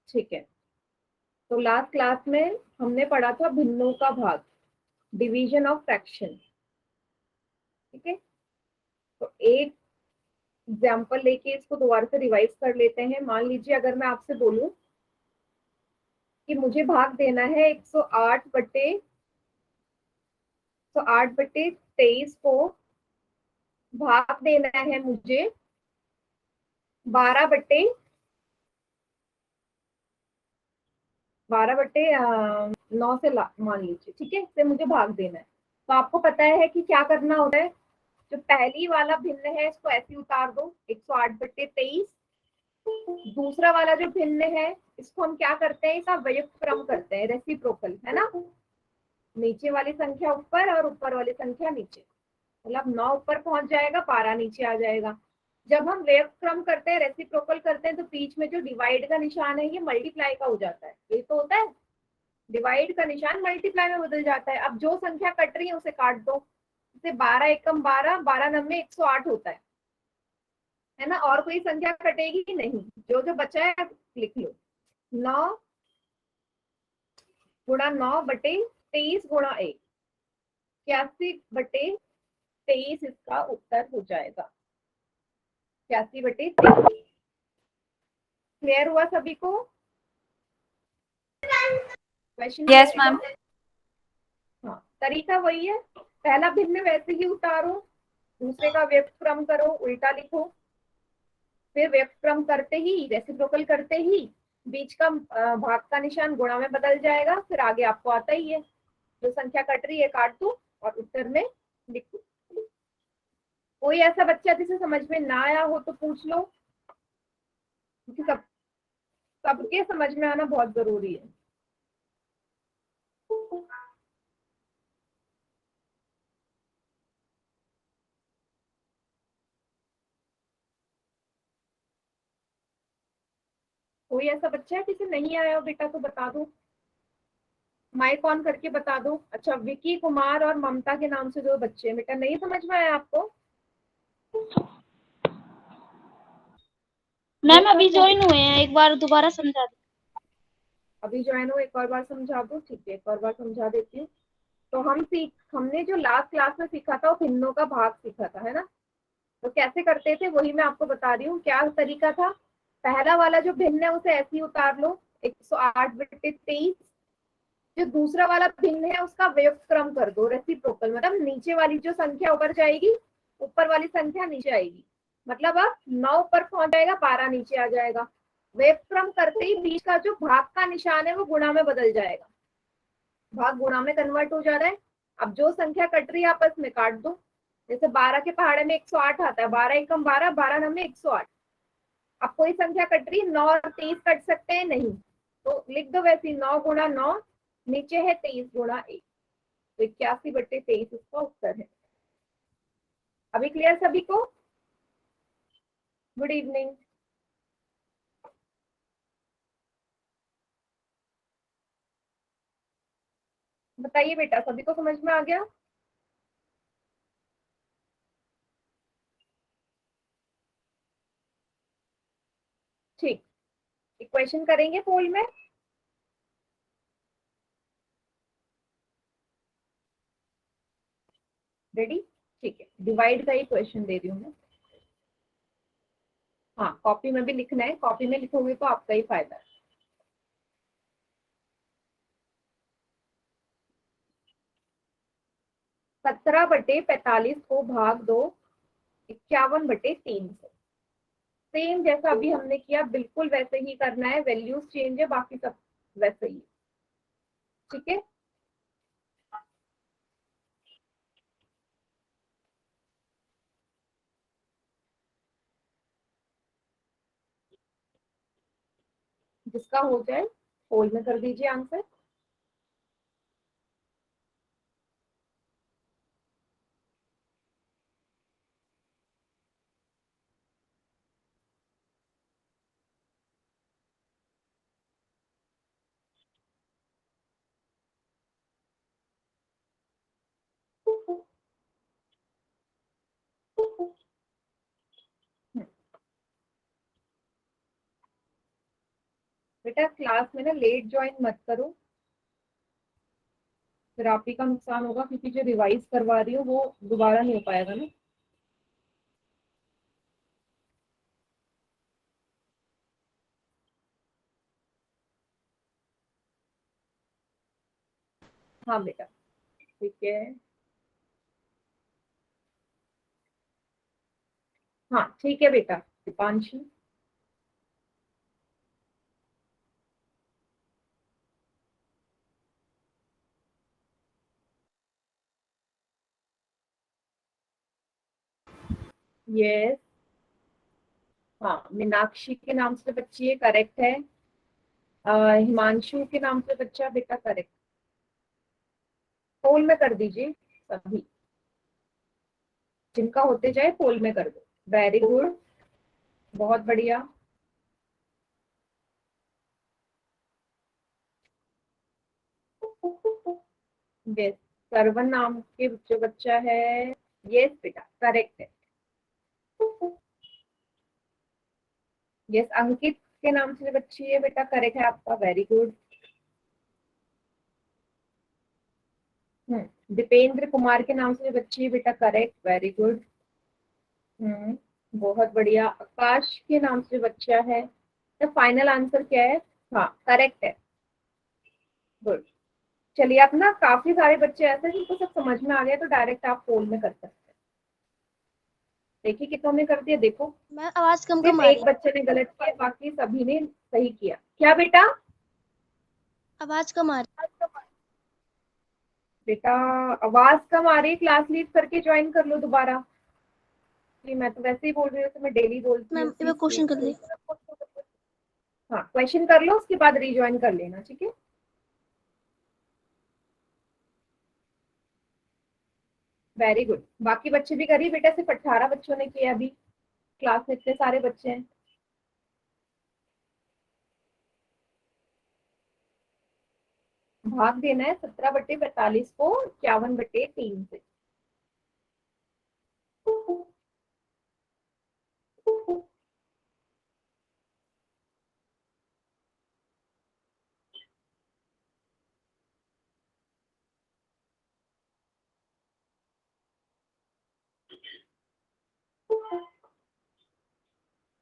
ठीक है, तो लास्ट क्लास में हमने पढ़ा था भिन्नों का भाग, डिवीजन ऑफ फ्रैक्शन। ठीक है, तो एक एग्जाम्पल लेके इसको दोबारा से रिवाइज कर लेते हैं। मान लीजिए अगर मैं आपसे बोलूं कि मुझे भाग देना है 108/23 को भाग देना है मुझे 12/9 से मान लीजिए, ठीक है, इससे मुझे भाग देना है। तो आपको पता है कि क्या करना होता है। जो पहली वाला भिन्न है इसको ऐसे उतार दो 108/23। दूसरा वाला जो भिन्न है इसको हम क्या करते हैं, इसका व्युत्क्रम करते हैं, रेसिप्रोकल, है ना। नीचे वाली संख्या ऊपर और ऊपर वाली संख्या नीचे, मतलब 9 ऊपर पहुंच जाएगा, 12 नीचे आ जाएगा। जब हम व्युत्क्रम करते हैं, रेसिप्रोकल करते हैं, तो बीच में जो डिवाइड का निशान है ये मल्टीप्लाई का हो जाता है। ये तो होता है, डिवाइड का निशान मल्टीप्लाई में बदल जाता है। अब जो संख्या कट रही है उसे काट दो। जैसे 12 एकम 12, 12 नब्बे 108 होता है ना। और कोई संख्या कटेगी नहीं, जो जो बचा है लिख लो। 9 × 9/23 1, 81/23 इसका उत्तर हो जाएगा। 81/23। क्लियर हुआ सभी को? Question yes ma'am. हाँ, तरीका वही है। पहला भिन्न वैसे ही उतारो, दूसरे का व्युत्क्रम करो, उल्टा लिखो, फिर व्युत्क्रम करते ही, रेसिप्रोकल करते ही बीच का भाग का निशान गुणा में बदल जाएगा। फिर आगे आपको आता ही है, जो संख्या कट रही है काट दो और उत्तर में लिखो। कोई ऐसा बच्चा जिसे समझ में ना आया हो तो पूछ लो, क्योंकि सबके समझ में आना बहुत जरूरी है। कोई ऐसा बच्चा है जिसे नहीं आया हो बेटा तो बता दो, माइक ऑन करके बता दो। अच्छा, विकी, कुमार और ममता के नाम से जो बच्चे बेटा नहीं समझ में आया आपको? मैम अभी ज्वाइन हुए हैं, एक बार दोबारा समझा दो। अभी ज्वाइन हो, एक और बार समझा दो। ठीक है, एक और बार समझा देती हूँ। तो हमने जो लास्ट क्लास में सीखा था वो भिन्नों का भाग सीखा था, है ना। तो कैसे करते थे वही मैं आपको बता रही हूँ। क्या तरीका था, पहला वाला जो भिन्न है उसे ऐसे ही उतार लो 108/23। जो दूसरा वाला भिन्न है उसका व्युत्क्रम कर दो, रेसिप्रोकल, मतलब नीचे वाली जो संख्या ऊपर जाएगी, ऊपर वाली संख्या नीचे आएगी। मतलब अब 9 ऊपर पहुंच जाएगा, 12 नीचे आ जाएगा। व्युत्क्रम करते ही बीच का जो भाग का निशान है वो गुणा में बदल जाएगा, भाग गुणा में कन्वर्ट हो जा रहा है। अब जो संख्या कट रही है आपस में काट दो। जैसे 12 के पहाड़े में 108 आता है, 12 एकम 12, 12 नंबर 108। अब कोई संख्या कट रही है, 9 और 23 कट सकते हैं नहीं, तो लिख दो वैसे 9 × 9, नीचे है 23 × 1, तो 81/23 इसका उत्तर है। अभी क्लियर सभी को? Good evening. बताइए बेटा, सभी को समझ में आ गया? ठीक, एक क्वेश्चन करेंगे पोल में। रेडी? ठीक है, डिवाइड का ही क्वेश्चन दे रही हूँ मैं। हाँ, कॉपी में भी लिखना है, कॉपी में लिखोगे तो आपका ही फायदा है। 17/45 को भाग दो 51/3 से। सेम जैसा अभी हमने किया बिल्कुल वैसे ही करना है, वैल्यूज चेंज है, बाकी सब वैसे ही। ठीक है, जिसका हो जाए होल में कर दीजिए आंसर। बेटा क्लास में ना लेट ज्वाइन मत करो, फिर आप ही का नुकसान होगा, क्योंकि जो रिवाइज करवा रही हो वो दोबारा नहीं हो पाएगा ना। हाँ बेटा ठीक है। हाँ ठीक है बेटा दीपांशी। यस। हाँ मीनाक्षी के नाम से बच्ची है, करेक्ट है। हिमांशु के नाम से बच्चा बेटा करेक्ट। पोल में कर दीजिए सभी, जिनका होते जाए पोल में कर दो। वेरी गुड, बहुत बढ़िया। यस, सरवन नाम के जो बच्चा है, यस बेटा करेक्ट है। यस, अंकित के नाम से बच्ची है बेटा, करेक्ट है आपका, वेरी गुड। दीपेंद्र कुमार के नाम से बच्ची है बेटा, करेक्ट, वेरी गुड। बहुत बढ़िया। आकाश के नाम से बच्चा है, तो फाइनल आंसर क्या है? हाँ करेक्ट है, गुड। चलिए, अब ना काफी सारे बच्चे ऐसे हैं जिनको सब समझ में आ गया, तो डायरेक्ट आप पोल में कर सकते हैं। देखिए कितनों ने कर दिया, देखो। मैं आवाज कम सिर्फ कम आ एक रही बच्चे ने गलत किया, बाकी सभी ने सही किया। क्या बेटा? आवाज कम आ रही बेटा आवाज कम आ रही है, क्लास लीव करके ज्वाइन कर लो दोबारा। जी मैं तो वैसे ही बोल रही हूँ, तो मैं डेली बोलती हूँ मैम उसी एक क्वेश्चन कर से। ली। हाँ क्वेश्चन कर लो, उसके बाद रीज्वाइन कर लेना, ठीक है। वेरी गुड, बाकी बच्चे भी करिए बेटा, सिर्फ 18 बच्चों ने किया अभी, क्लास में इतने सारे बच्चे हैं। भाग देना है 17/45 को 51/3 से।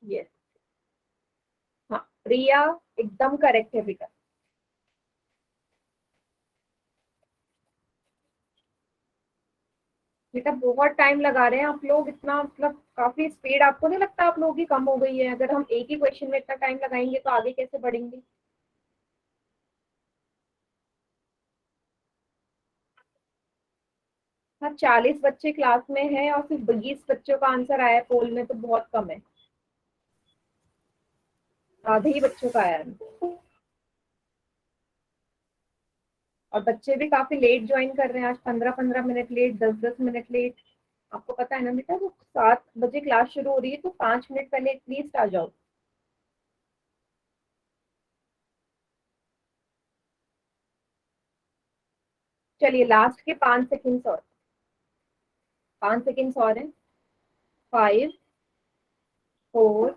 यस, हाँ प्रिया एकदम करेक्ट है बेटा। बेटा बहुत टाइम लगा रहे हैं आप लोग, इतना मतलब काफी स्पीड आपको नहीं लगता आप लोगों की कम हो गई है? अगर हम एक ही क्वेश्चन में इतना टाइम लगाएंगे तो आगे कैसे बढ़ेंगे? हाँ 40 बच्चे क्लास में हैं और सिर्फ 20 बच्चों का आंसर आया है पोल में, तो बहुत कम है, आधे ही बच्चों का आया है। और बच्चे भी काफी लेट ज्वाइन कर रहे हैं आज, 15-15 मिनट लेट, 10-10 मिनट लेट। आपको पता है ना बेटा, वो 7 बजे क्लास शुरू हो रही है, तो 5 मिनट पहले एटलीस्ट आ जाओ। चलिए लास्ट के 5 सेकेंड्स और, 5 सेकेंड्स और हैं। 5, 4,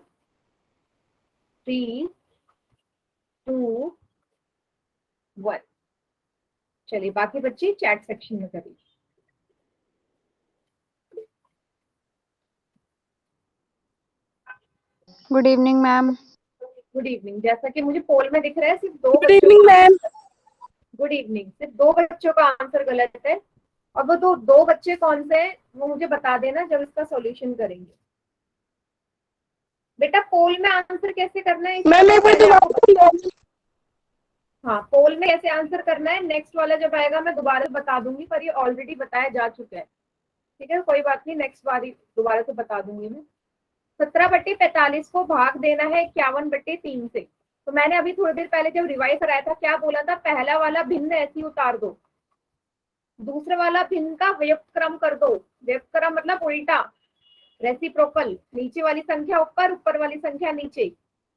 3, 2, 1। चलिए बाकी बच्चे चैट सेक्शन में करिए। Good evening ma'am. Good evening. जैसा कि मुझे पोल में दिख रहा है, सिर्फ 2 गुड बच्चों इवनिंग का मैम। आंसर, गुड इवनिंग, सिर्फ 2 बच्चों का आंसर गलत है। और वो दो बच्चे कौन से हैं वो मुझे बता देना जब इसका सॉल्यूशन करेंगे। बेटा पोल में आंसर कैसे करना है इसका मैम मैं एक बार पहले आपको दोबारा। हाँ पोल में कैसे आंसर करना है नेक्स्ट वाला जब आएगा मैं दोबारा बता दूंगी, पर ये ऑलरेडी बताया जा चुका है, ठीक है, कोई बात नहीं, नेक्स्ट बार दोबारा से बता दूंगी मैं। 17/45 को भाग देना है 51/3 से। तो मैंने अभी थोड़ी देर पहले जब रिवाइज कराया था, क्या बोला था? पहला वाला भिन्न ऐसे ही उतार दो, दूसरे वाला भिन्न का व्यक्त क्रम कर दो। व्यक्त क्रम मतलब उल्टा, रेसिप्रोकल, नीचे वाली संख्या ऊपर, ऊपर वाली संख्या नीचे,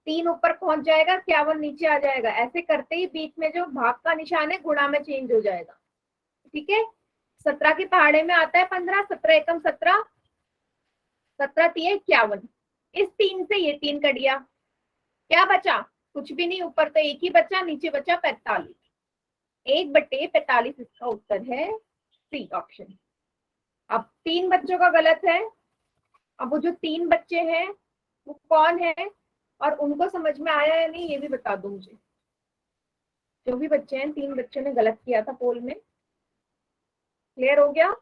3 ऊपर पहुंच जाएगा, 51 नीचे आ जाएगा। ऐसे करते ही बीच में जो भाग का निशान है गुणा में चेंज हो जाएगा, ठीक है। 17 के पहाड़े में आता है 15, 17 एकम 17, 17 तिये 51, इस 3 से ये 3 कट गया, क्या बचा? कुछ भी नहीं, ऊपर तो एक ही बचा, नीचे बचा 45। 1/45 इसका उत्तर है, सी ऑप्शन। अब 3 बच्चों का गलत है। अब वो जो 3 बच्चे हैं वो कौन है और उनको समझ में आया या नहीं ये भी बता दो मुझे। जो भी बच्चे हैं, 3 बच्चों ने गलत किया था पोल में। क्लियर हो गया?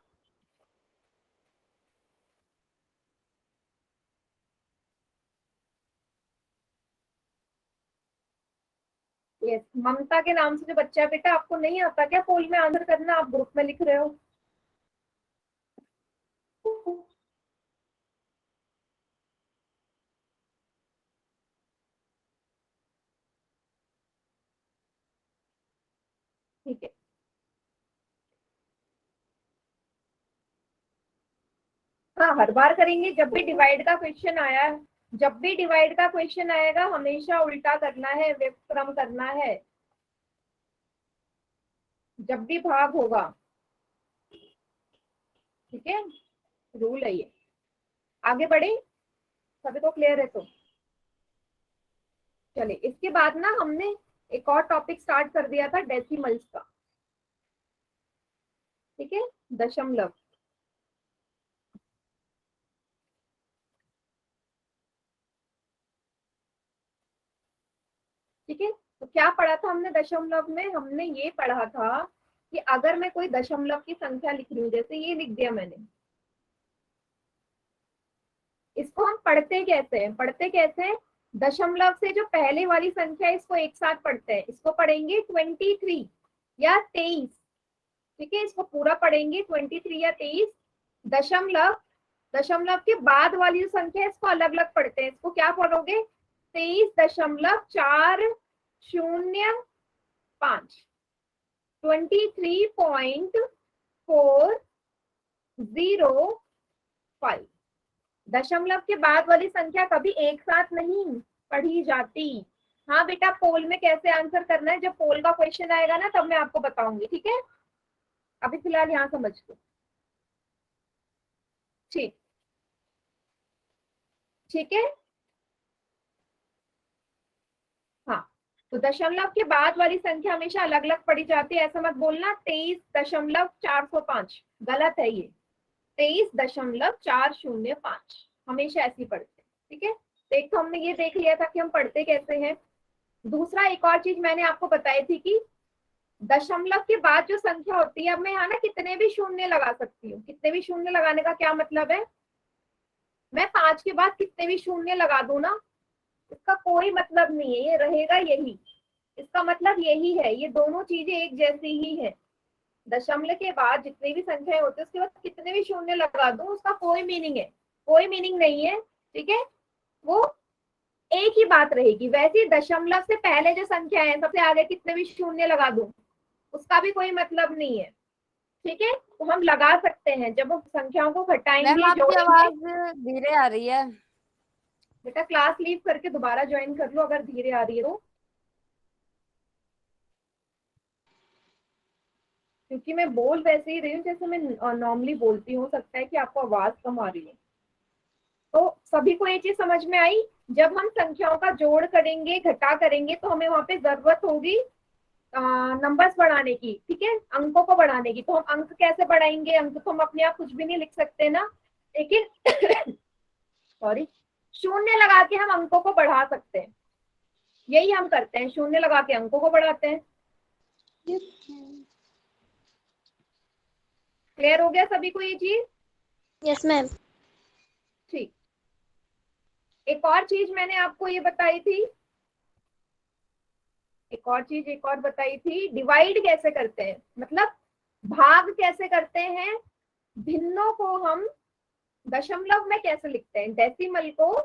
यस, ममता के नाम से जो बच्चा है, बेटा आपको नहीं आता क्या पोल में आंसर करना? आप ग्रुप में लिख रहे हो। ठीक है, हाँ हर बार करेंगे। जब भी डिवाइड का क्वेश्चन आया, जब भी डिवाइड का क्वेश्चन आएगा हमेशा उल्टा करना है, व्युत्क्रम करना है। जब भी भाग होगा, ठीक है, रूल है ये। आगे बढ़े, सभी को क्लियर है तो चले। इसके बाद ना हमने एक और टॉपिक स्टार्ट कर दिया था, डेसिमल्स का। ठीक है, दशमलव। ठीक है, तो क्या पढ़ा था हमने दशमलव में? हमने ये पढ़ा था कि अगर मैं कोई दशमलव की संख्या लिख रही हूँ, जैसे ये लिख दिया मैंने, इसको हम पढ़ते कैसे हैं? पढ़ते कैसे हैं? दशमलव से जो पहले वाली संख्या है इसको एक साथ पढ़ते हैं। इसको पढ़ेंगे 23 या 23। ठीक है, इसको पूरा पढ़ेंगे 23 या 23। दशमलव, दशमलव के बाद वाली जो संख्या है इसको अलग अलग पढ़ते हैं। इसको क्या पढ़ोगे? 23.405, 23.405। दशमलव के बाद वाली संख्या कभी एक साथ नहीं पढ़ी जाती। हाँ बेटा, पोल में कैसे आंसर करना है, जब पोल का क्वेश्चन आएगा ना तब मैं आपको बताऊंगी। ठीक है, अभी फिलहाल यहाँ समझ लो। ठीक, ठीक है। हाँ, तो दशमलव के बाद वाली संख्या हमेशा अलग अलग पढ़ी जाती है। ऐसा मत बोलना 23.405, गलत है ये। 23.405 हमेशा ऐसी पढ़ते हैं। ठीक है, तो एक तो हमने ये देख लिया था कि हम पढ़ते कैसे हैं। दूसरा, एक और चीज मैंने आपको बताई थी कि दशमलव के बाद जो संख्या होती है, अब मैं यहाँ ना कितने भी शून्य लगा सकती हूँ। कितने भी शून्य लगाने का क्या मतलब है? मैं 5 के बाद कितने भी शून्य लगा दूं ना, इसका कोई मतलब नहीं है, ये रहेगा यही। इसका मतलब यही है, ये दोनों चीजें एक जैसी ही है। दशमलव के बाद जितनी भी संख्याएं होती है उसके बाद कितने भी शून्य लगा दूं, उसका कोई मीनिंग है? कोई मीनिंग नहीं है। ठीक है, वो एक ही बात रहेगी। वैसे ही दशमलव से पहले जो संख्या है, सबसे आगे कितने भी शून्य लगा दूं, उसका भी कोई मतलब नहीं है। ठीक है, तो हम लगा सकते हैं जब हम संख्याओं को मैम घटाएंगे, आपकी जोड़ेंगे। आवाज धीरे आ रही है। बेटा क्लास लीव करके दोबारा ज्वाइन कर लो अगर धीरे आ रही है तो, क्योंकि मैं बोल वैसे ही रही हूँ जैसे मैं नॉर्मली बोलती हूँ। हो सकता है कि आपको आवाज कम आ रही है। तो सभी को ये चीज समझ में आई? जब हम संख्याओं का जोड़ करेंगे, घटा करेंगे, तो हमें वहां पे जरूरत होगी नंबर्स बढ़ाने की। ठीक है, अंकों को बढ़ाने की। तो हम अंक कैसे बढ़ाएंगे? अंक तो हम अपने आप कुछ भी नहीं लिख सकते ना, लेकिन सॉरी, शून्य लगा के हम अंकों को बढ़ा सकते हैं। यही हम करते हैं, शून्य लगा के अंकों को बढ़ाते हैं। क्लियर हो गया सभी को ये चीज? Yes ma'am. ठीक, एक और चीज मैंने आपको ये बताई थी, एक और बताई थी, डिवाइड कैसे करते हैं, मतलब भाग कैसे करते हैं। भिन्नों को हम दशमलव में कैसे लिखते हैं, डेसिमल को,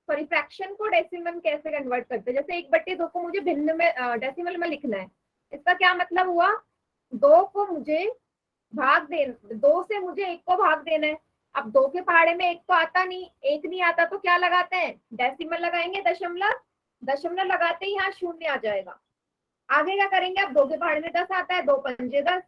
सॉरी फ्रैक्शन को डेसिमल कैसे कन्वर्ट करते हैं। जैसे 1/2 को मुझे भिन्न में डेसिमल में लिखना है, इसका क्या मतलब हुआ? 2 को मुझे भाग दे, 2 से मुझे 1 को भाग देना है। अब 2 के पहाड़े में 1 तो आता नहीं, 1 नहीं आता तो क्या लगाते हैं? डेसिमल लगाएंगे, दशमलव। दशमलव लगाते ही यहाँ शून्य आ जाएगा। आगे क्या करेंगे? अब 2 के पहाड़े में 10 आता है, 2 पंजे 10,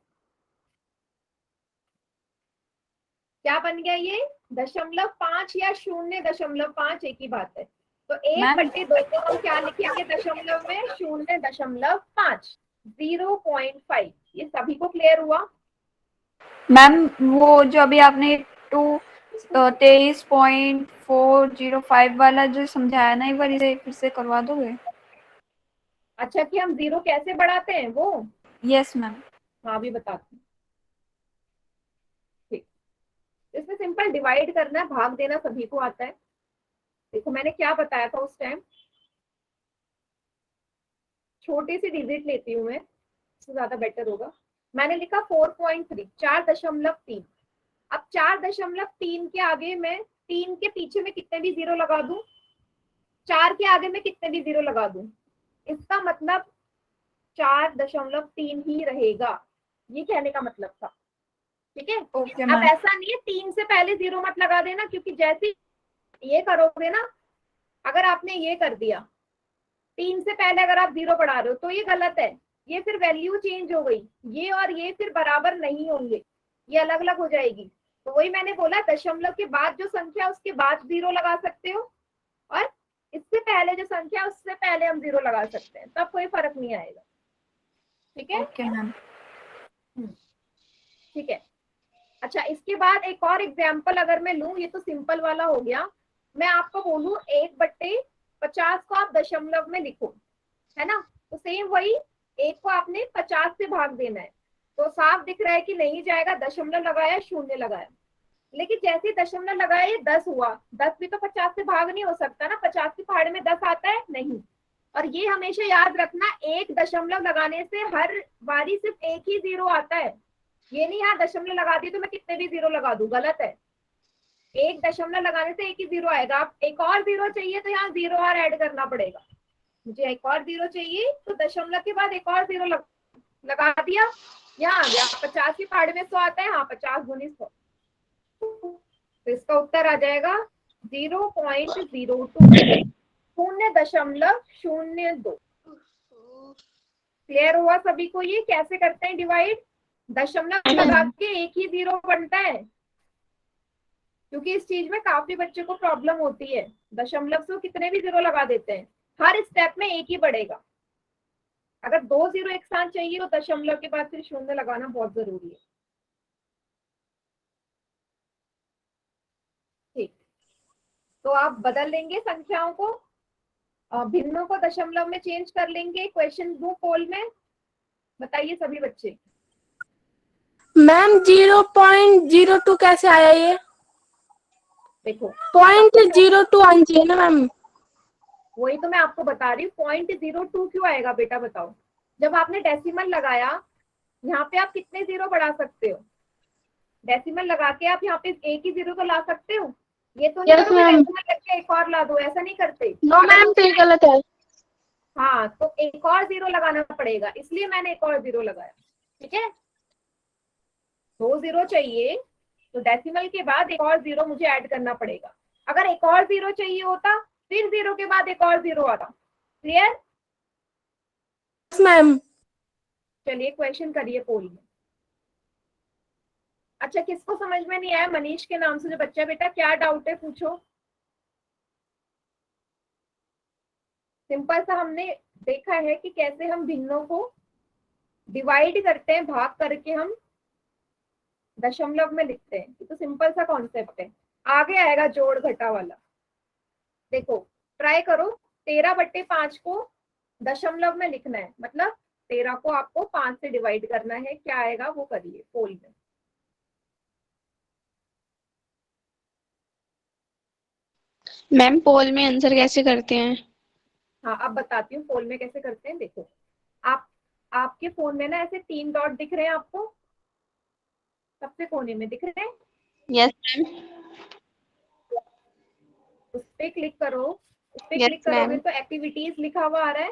क्या बन गया ये? 0.5 या 0.5 एक ही बात है। तो 1/2 को हम क्या लिखेंगे दशमलव में? 0.5, 0.5। ये सभी को क्लियर हुआ? मैम वो जो अभी आपने 23.405 वाला जो समझाया ना, एक बार इसे फिर से करवा दोगे? अच्छा, कि हम 0 कैसे बढ़ाते हैं वो? Yes ma'am. हाँ, अभी बताती हूँ। ठीक, इसमें सिंपल डिवाइड करना है, भाग देना सभी को आता है। देखो मैंने क्या बताया था उस टाइम, छोटी सी डिजिट लेती हूँ मैं, इससे ज्यादा बेटर होगा। मैंने लिखा 4.3, 4.3। अब 4.3 के आगे मैं, 3 के पीछे में कितने भी 0 लगा दूं, 4 के आगे में कितने भी 0 लगा दूं, इसका मतलब 4.3 ही रहेगा, ये कहने का मतलब था। ठीक है, ओके अब मैम। ऐसा नहीं है 3 से पहले 0 मत लगा देना, क्योंकि जैसे ये करोगे ना, अगर आपने ये कर दिया 3 से पहले अगर आप 0 बढ़ा रहे हो तो ये गलत है, ये फिर वैल्यू चेंज हो गई, ये और ये फिर बराबर नहीं होंगे, ये अलग अलग हो जाएगी। तो वही मैंने बोला, दशमलव के बाद जो संख्या उसके बाद 0 लगा सकते हो, और इससे पहले जो संख्या उससे पहले हम 0 लगा सकते हैं, तब कोई फर्क नहीं आएगा। ठीक है? Okay ma'am. ठीक है। अच्छा, इसके बाद एक और एग्जाम्पल अगर मैं लूं, ये तो सिंपल वाला हो गया, मैं आपको बोलूं 1/50 को आप दशमलव में लिखो, है ना? तो सेम वही, 1 को आपने 50 से भाग देना है, तो साफ दिख रहा है कि नहीं जाएगा, दशमलव लगाया, शून्य लगाया। लेकिन जैसे ही दशमलव लगाया ये 10 हुआ, 10 भी तो 50 से भाग नहीं हो सकता ना, 50 की पहाड़ में 10 आता है नहीं। और ये हमेशा याद रखना, एक दशमलव लगाने से हर बारी सिर्फ एक ही 0 आता है, ये नहीं यहाँ दशमलव लगा दी तो मैं कितने भी 0 लगा दूं, गलत है। एक दशमलव लगाने से एक ही 0 आएगा। आप एक और 0 चाहिए तो यहाँ 0 और ऐड करना पड़ेगा। मुझे एक और 0 चाहिए तो दशमलव के बाद एक और 0 लगा दिया, यहाँ आ गया। 50 की पहाड़ में 100 आता है, हाँ 50 गुनी 100, तो इसका उत्तर आ जाएगा 0.02, 0.02। क्लियर हुआ सभी को? ये कैसे करते हैं डिवाइड? दशमलव लगा के एक ही 0 बनता है, क्योंकि इस चीज में काफी बच्चे को प्रॉब्लम होती है, दशमलव से कितने भी 0 लगा देते हैं, हर स्टेप में एक ही बढ़ेगा। अगर 2 0 एक साथ चाहिए तो दशमलव के बाद फिर शून्य लगाना बहुत जरूरी है। ठीक, तो आप बदल लेंगे संख्याओं को, भिन्नों को दशमलव में चेंज कर लेंगे। क्वेश्चन दो पोल में, बताइए सभी बच्चे। मैम 0.02 कैसे आया ये? देखो 0.02 आनी चाहिए ना मैम? वही तो मैं आपको बता रही हूँ, 0.02 क्यों आएगा बेटा बताओ? जब आपने डेसिमल लगाया, यहाँ पे आप कितने 0 बढ़ा सकते हो? डेसिमल लगा के आप यहाँ पे एक ही 0 तो ला सकते हो, ये तो नहीं करोगे डेसिमल लग के एक और ला दो, ऐसा नहीं करते। नो मैम, तो ये गलत है। हाँ, तो एक और 0 लगाना पड़ेगा, इसलिए मैंने एक और 0 लगाया। ठीक है, 2 0 चाहिए तो डेसिमल के बाद एक और 0 मुझे ऐड करना पड़ेगा। अगर एक और 0 चाहिए होता फिर 0 के बाद एक और 0 आता। क्लियर? मैम चलिए क्वेश्चन करिए पोल में। अच्छा, किसको समझ में नहीं आया? मनीष के नाम से जो बच्चा, बेटा क्या डाउट है पूछो। सिंपल सा हमने देखा है कि कैसे हम भिन्नों को डिवाइड करते हैं, भाग करके हम दशमलव में लिखते हैं, ये तो सिंपल सा कॉन्सेप्ट है। आगे आएगा जोड़ घटा वाला। देखो ट्राई करो, 13/5 को दशमलव में लिखना है, मतलब 13 को आपको 5 से डिवाइड करना है, क्या आएगा वो करिए पोल में। मैम पोल में आंसर कैसे करते हैं? हाँ, अब बताती हूँ पोल में कैसे करते हैं। देखो आप, आपके फोन में ना ऐसे 3 डॉट दिख रहे हैं आपको, सबसे कोने में दिख रहे हैं, यस मैम। उस पे क्लिक करो। उस पे यस क्लिक करोगे मैम। तो एक्टिविटीज लिखा हुआ आ रहा है,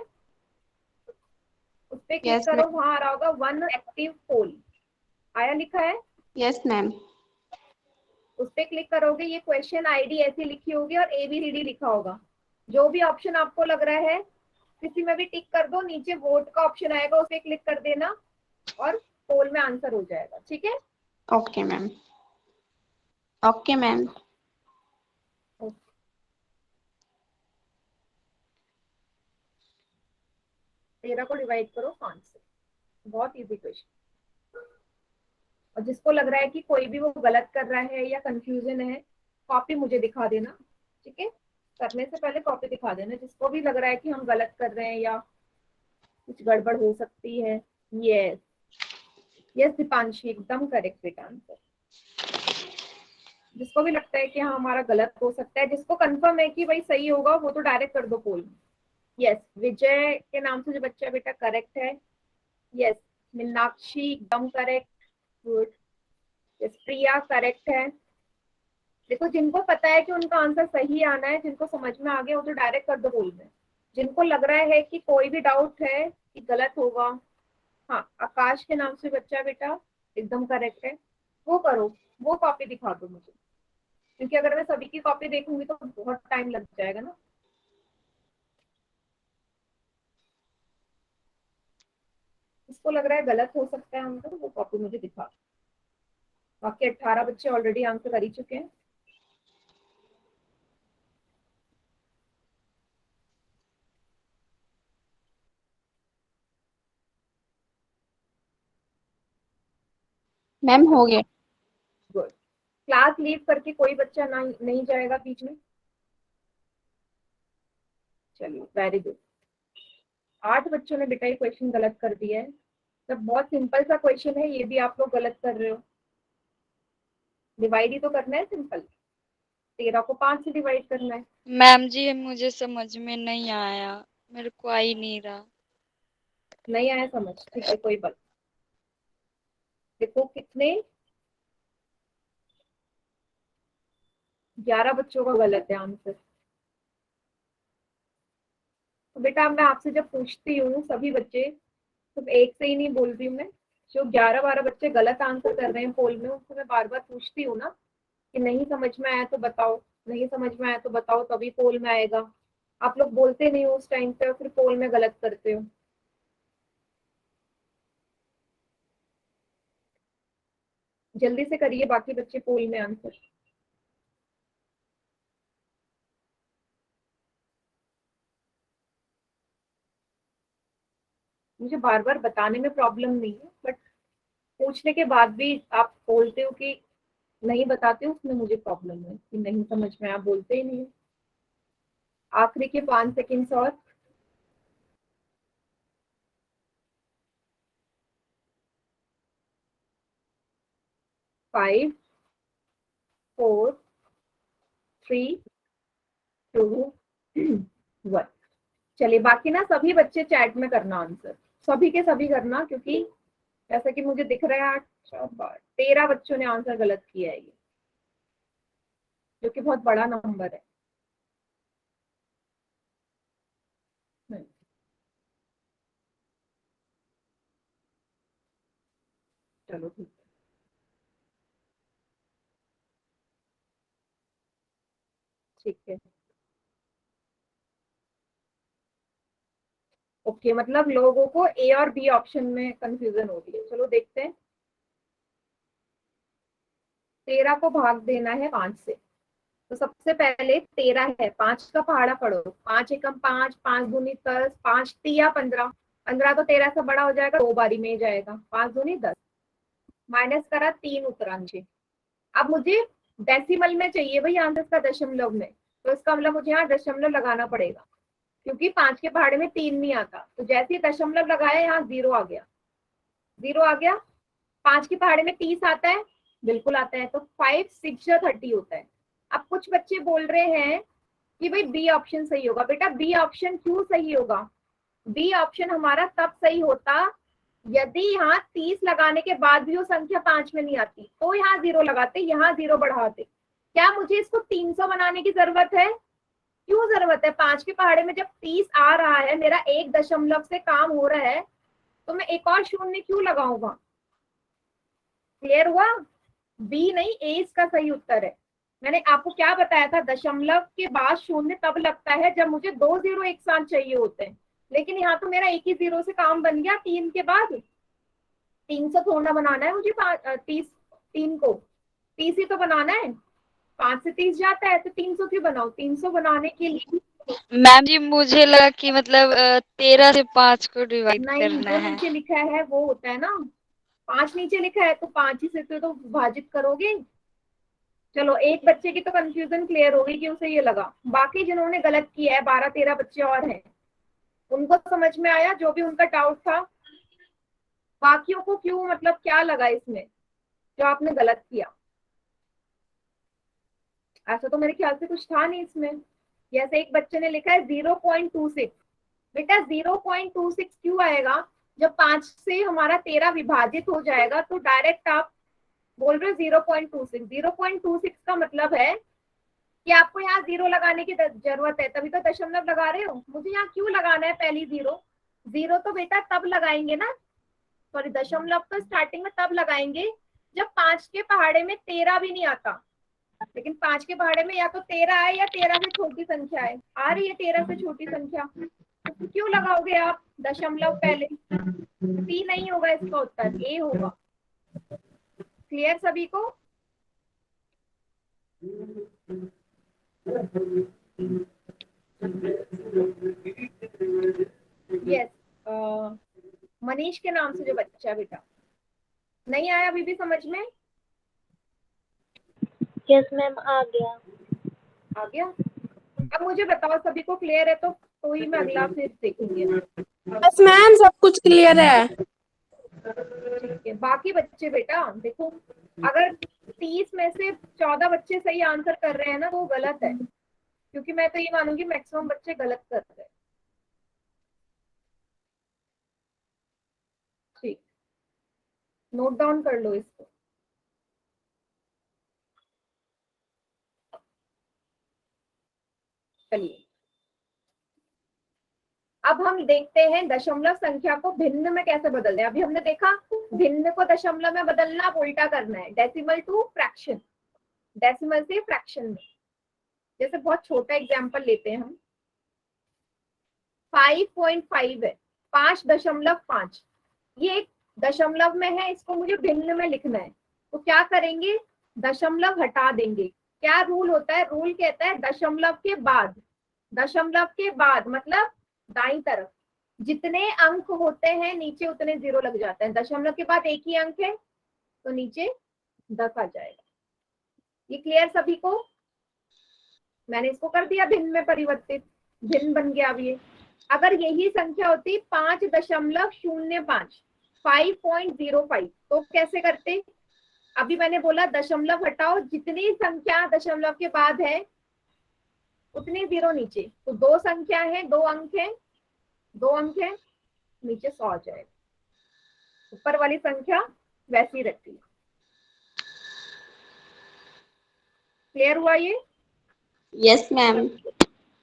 उस पे क्लिक यस करो, मैम। वहां आ रहा होगा वन एक्टिव पोल, आया लिखा है, यस मैम। उस पे क्लिक करोगे, ये क्वेश्चन आईडी ऐसी लिखी होगी और ABCD लिखा होगा। जो भी ऑप्शन आपको लग रहा है किसी में भी टिक कर दो, नीचे वोट का ऑप्शन आएगा, उस पे क्लिक कर देना और पोल में आंसर हो जाएगा। ठीक है? Okay ma'am. Okay ma'am. 13 को डिवाइड करो 5 से, बहुत इजी क्वेश्चन। और जिसको लग रहा है कि कोई भी वो गलत कर रहा है या कंफ्यूजन है, कॉपी मुझे दिखा देना, ठीक है। करने से पहले कॉपी दिखा देना, जिसको भी लग रहा है कि हम गलत कर रहे हैं या कुछ गड़बड़ हो सकती है। यस यस दीपांशी, एकदम करेक्ट बेटा आंसर। जिसको भी लगता है कि हाँ हमारा गलत हो सकता है, जिसको कंफर्म है कि भाई सही होगा, वो तो डायरेक्ट कर दो पोल में। यस विजय के नाम से जो बच्चा बेटा करेक्ट है। यस मीनाक्षी एकदम करेक्ट, गुड। यस प्रिया करेक्ट है। देखो जिनको पता है कि उनका आंसर सही आना है, जिनको समझ में आ गया, वो तो डायरेक्ट कर दो पोल में। जिनको लग रहा है कि कोई भी डाउट है कि गलत होगा, हाँ आकाश के नाम से बच्चा बेटा एकदम करेक्ट है, वो करो, वो कॉपी दिखा दो मुझे, क्योंकि अगर मैं सभी की कॉपी देखूंगी तो बहुत टाइम लग जाएगा ना। इसको लग रहा है गलत हो सकता है आंसर, वो कॉपी मुझे दिखा। बाकी 18 बच्चे ऑलरेडी आंसर कर ही चुके हैं। मैम हो गया। गुड। क्लास लीव करके कोई बच्चा नहीं जाएगा बीच में। चलिए वेरी गुड। 8 बच्चों ने बेटा ये क्वेश्चन गलत कर दिया है। तो बहुत सिंपल सा क्वेश्चन है, ये भी आप लोग गलत कर रहे हो। डिवाइड ही तो करना है, सिंपल। 13 को 5 से डिवाइड करना है। मैम जी मुझे समझ में नहीं आया, मेरे को आ ही नहीं रहा। नहीं आया समझ, ठीक है कोई बात। देखो कितने 11 बच्चों का गलत है आंसर। तो बेटा मैं आपसे जब पूछती हूँ सभी बच्चे, तो एक से ही नहीं बोल रही हूँ मैं, जो 11-12 बच्चे गलत आंसर कर रहे हैं पोल में, उनको मैं बार बार पूछती हूँ ना कि नहीं समझ में आया तो बताओ, नहीं समझ में आया तो बताओ, तभी पोल में आएगा। आप लोग बोलते नहीं हो उस टाइम पे और फिर पोल में गलत करते हो। जल्दी से करिए बाकी बच्चे पोल में आंसर। मुझे बार बार बताने में प्रॉब्लम नहीं है, बट पूछने के बाद भी आप बोलते हो कि नहीं बताते हो, उसमें मुझे प्रॉब्लम है कि नहीं समझ में, आप बोलते ही नहीं हो। आखिरी के 5 सेकेंड्स और। 5 4 3 2 1। चलिए बाकी ना सभी बच्चे चैट में करना आंसर, सभी के सभी करना, क्योंकि जैसा कि मुझे दिख रहा है 13 बच्चों ने आंसर गलत किया है, ये जो कि बहुत बड़ा नंबर है। चलो ठीक है। ठीक है ओके, मतलब लोगों को ए और बी ऑप्शन में कंफ्यूजन हो रही है। चलो देखते हैं। 13 को भाग देना है 5 से, तो सबसे पहले 13 है, 5 का पहाड़ा पढ़ो। 5 एकम 5, 5 दूनी 10, 5 तिया 15, 15 तो 13 से बड़ा हो जाएगा, 2 बारी में ही जाएगा। 5 दूनी 10, माइनस करा 3 उत्तरा नीचे। अब मुझे डेसिमल में चाहिए भाई आंसर का, दशमलव में, तो इसका मतलब मुझे यहाँ दशमलव लगाना पड़ेगा, क्योंकि 5 के पहाड़े में 3 नहीं आता। तो जैसे ही दशमलव लगाया यहाँ 0 आ गया, 0 आ गया। 5 के पहाड़े में 30 आता है, बिल्कुल आता है, तो 5 6 30 होता है। अब कुछ बच्चे बोल रहे हैं कि भाई बी ऑप्शन सही होगा। बेटा बी ऑप्शन क्यों सही होगा? बी ऑप्शन हमारा तब सही होता यदि यहाँ 30 लगाने के बाद भी वो संख्या 5 में नहीं आती, तो यहाँ 0 लगाते, यहाँ 0 बढ़ाते। क्या मुझे इसको 300 बनाने की जरूरत है? क्यों जरूरत है? 5 के पहाड़े में जब 30 आ रहा है, मेरा 1 दशमलव से काम हो रहा है, तो मैं एक और शून्य क्यों लगाऊंगा? क्लियर हुआ? बी नहीं, ए इसका सही उत्तर है। मैंने आपको क्या बताया था, दशमलव के बाद शून्य तब लगता है जब मुझे 2 0 एक साथ चाहिए होते हैं, लेकिन यहाँ तो मेरा एक ही 0 से काम बन गया। 3 के बाद 300 थोड़ा बनाना है मुझे, 3 को 30 ही तो बनाना है। 5 से 30 जाता है, तो 300 क्यों बनाओ? 300 बनाने के लिए मैम जी मुझे लगा कि मतलब 13 से 5 को डिवाइड नहीं, करना जो है। नीचे लिखा है वो होता है ना, 5 नीचे लिखा है तो 5 ही से तो विभाजित करोगे। चलो एक बच्चे की तो कंफ्यूजन क्लियर हो गई कि उसे ये लगा। बाकी जिन्होंने गलत किया है 12-13 बच्चे और हैं, उनको समझ में आया जो भी उनका डाउट था? बाकियों को क्यों, मतलब क्या लगा इसमें जो आपने गलत किया? ऐसा तो मेरे ख्याल से कुछ था नहीं इसमें। जैसे एक बच्चे ने लिखा है 0.26। बेटा 0.26 क्यों आएगा? जब 5 से हमारा 13 विभाजित हो जाएगा तो डायरेक्ट आप बोल रहे हो 0.26। 0.26 का मतलब है कि आपको यहाँ 0 लगाने की जरूरत है, तभी तो दशमलव लगा रहे हो। मुझे यहाँ क्यों लगाना है पहली 0? 0 तो बेटा तब लगाएंगे ना, सॉरी दशमलव तो स्टार्टिंग में तब लगाएंगे जब 5 के पहाड़े में 13 भी नहीं आता। लेकिन 5 के पहाड़े में या तो 13 है या 13 से छोटी संख्या है। आ रही है 13 से छोटी संख्या, तो क्यों लगाओगे आप दशमलव पहले? सी नहीं होगा इसका उत्तर, ए होगा। क्लियर सभी को? यस, मनीष के नाम से जो बच्चा, बेटा नहीं आया अभी भी समझ में? यस मैम, आ गया। आ गया? अब मुझे बताओ सभी को क्लियर है तो ही मैं अगला फिर देखेंगे। बस मैम सब कुछ क्लियर है। ठीक है, बाकी बच्चे बेटा देखो, अगर 30 में से 14 बच्चे सही आंसर कर रहे हैं ना तो वो गलत है, क्योंकि मैं तो ये मानूंगी मैक्सिमम बच्चे गलत कर रहे हैं। ठीक, नोट डाउन कर लो इसको। चलिए अब हम देखते हैं दशमलव संख्या को भिन्न में कैसे बदलते हैं। अभी हमने देखा भिन्न को दशमलव में बदलना, अब उल्टा करना है, डेसिमल टू फ्रैक्शन, डेसिमल से फ्रैक्शन में। जैसे बहुत छोटा एग्जांपल लेते हैं हम, 5.5 है, 5.5, ये एक दशमलव में है, इसको मुझे भिन्न में लिखना है, तो क्या करेंगे? दशमलव हटा देंगे। क्या रूल होता है? रूल कहता है दशमलव के बाद, दशमलव के बाद मतलब दाईं तरफ जितने अंक होते हैं नीचे उतने 0 लग जाते हैं। दशमलव के बाद एक ही अंक है तो नीचे 10 आ जाएगा। ये क्लियर सभी को? मैंने इसको कर दिया भिन्न में परिवर्तित, भिन्न बन गया। अब ये अगर यही संख्या होती 5.05, 5.05, तो कैसे करते? अभी मैंने बोला दशमलव हटाओ, जितनी संख्या दशमलव के बाद है उतने 0 नीचे, तो 2 संख्या है, 2 अंक है, 2 अंक है, नीचे 100 आ जाएगा। ऊपर वाली संख्या वैसी रखती है। क्लियर हुआ ये? Yes ma'am.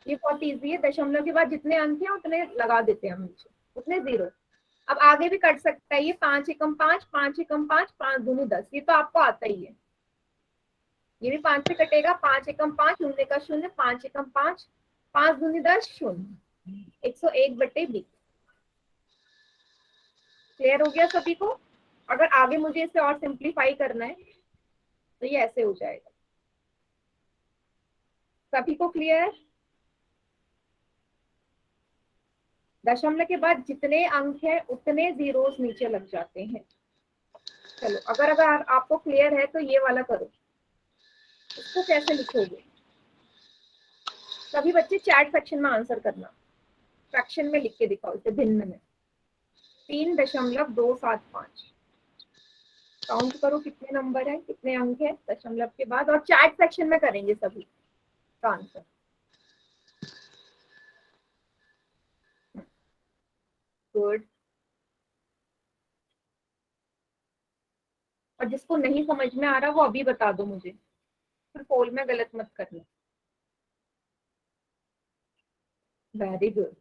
ये बहुत इजी है, दशमलव के बाद जितने अंक हैं उतने लगा देते हैं हम नीचे, उतने 0। अब आगे भी कट सकता है ये, 5 एकम 5, 5 एकम 5, 5 दूनी 10, ये तो आपको आता ही है। ये भी 5 से कटेगा, 5 एकम 5, शून्य का शून्य, 5 एकम 5, 5 दूनी 10, शून्य, 101/20। क्लियर हो गया सभी को? अगर आगे मुझे इसे और सिंप्लीफाई करना है तो ये ऐसे हो जाएगा। सभी को क्लियर? दशमलव के बाद जितने अंक हैं उतने जीरोस नीचे लग जाते हैं। चलो अगर आपको क्लियर है तो ये वाला करो। इसको कैसे लिखोगे? सभी बच्चे चैट सेक्शन में आंसर करना, फ्रैक्शन में लिख के दिखाओ इसे भिन्न में। 3.275 काउंट करो कितने नंबर है, कितने अंक है दशमलव के बाद, और चैट सेक्शन में करेंगे सभी का आंसर। गुड। और जिसको नहीं समझ में आ रहा वो अभी बता दो मुझे, फिर पोल में गलत मत करना। Very good.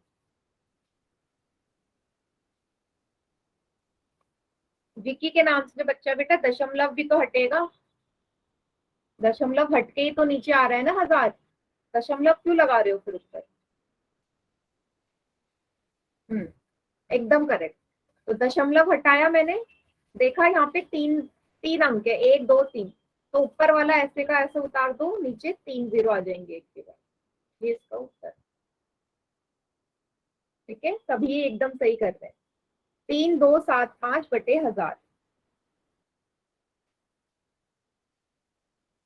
विकी के नाम से जो बच्चा, बेटा दशमलव भी तो हटेगा, दशमलव हटके ही तो नीचे आ रहा है ना 1000, दशमलव क्यों लगा रहे हो फिर उस पर? एकदम करेक्ट। तो दशमलव हटाया मैंने, देखा यहाँ पे तीन अंक है, 1 2 3, तो ऊपर वाला ऐसे का ऐसे उतार दो, नीचे 3 0 आ जाएंगे एक के बाद। ये इसका उत्तर। ठीक है, सभी एकदम सही कर रहे हैं। 3275/1000।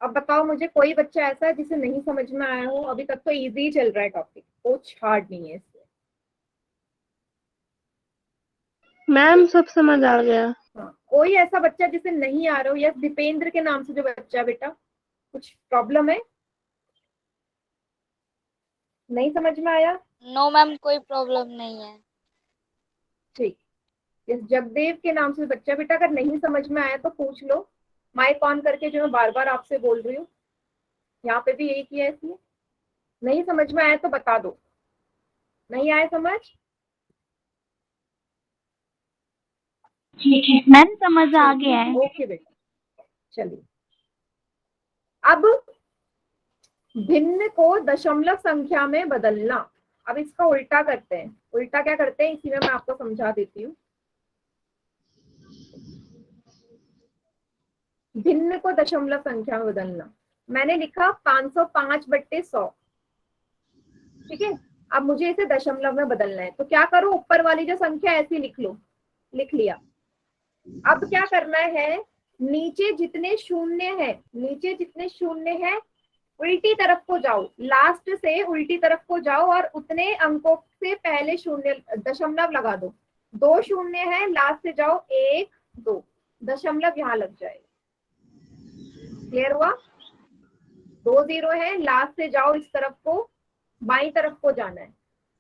अब बताओ मुझे, कोई बच्चा ऐसा है जिसे नहीं समझ में आया हो? अभी तक तो इजी चल रहा है टॉपिक, कुछ हार्ड नहीं है इसमें। मैम सब समझ आ गया। हाँ, कोई ऐसा बच्चा जिसे नहीं आ रहा हो? यस, दीपेंद्र के नाम से जो बच्चा, बेटा कुछ प्रॉब्लम है? नहीं समझ में आया? नो मैम, कोई प्रॉब्लम नहीं है। ठीक। इस जगदेव के नाम से बच्चा, बेटा अगर नहीं समझ में आया तो पूछ लो, माइक ऑन करके, जो मैं बार बार आपसे बोल रही हूँ। यहाँ पे भी यही किया है इसलिए। नहीं समझ में आया तो बता दो। नहीं आया समझ? ठीक है मैम, समझ आ गया है। ओके बेटा, चलिए। अब भिन्न को दशमलव संख्या में बदलना। अब इसका उल्टा करते हैं। उल्टा क्या करते हैं, इसी में मैं आपको समझा देती हूँ। भिन्न को दशमलव संख्या में बदलना, मैंने लिखा 505/100। ठीक है, अब मुझे इसे दशमलव में बदलना है, तो क्या करो, ऊपर वाली जो संख्या ऐसी लिख लो। लिख लिया। अब क्या करना है, नीचे जितने शून्य हैं उल्टी तरफ को जाओ, लास्ट से उल्टी तरफ को जाओ और उतने अंकों से पहले शून्य दशमलव लगा दो। 2 शून्य है, लास्ट से जाओ 1 2, दशमलव यहाँ लग जाएगा। क्लियर हुआ? 2 0 है, लास्ट से जाओ इस तरफ को, बाई तरफ को जाना है।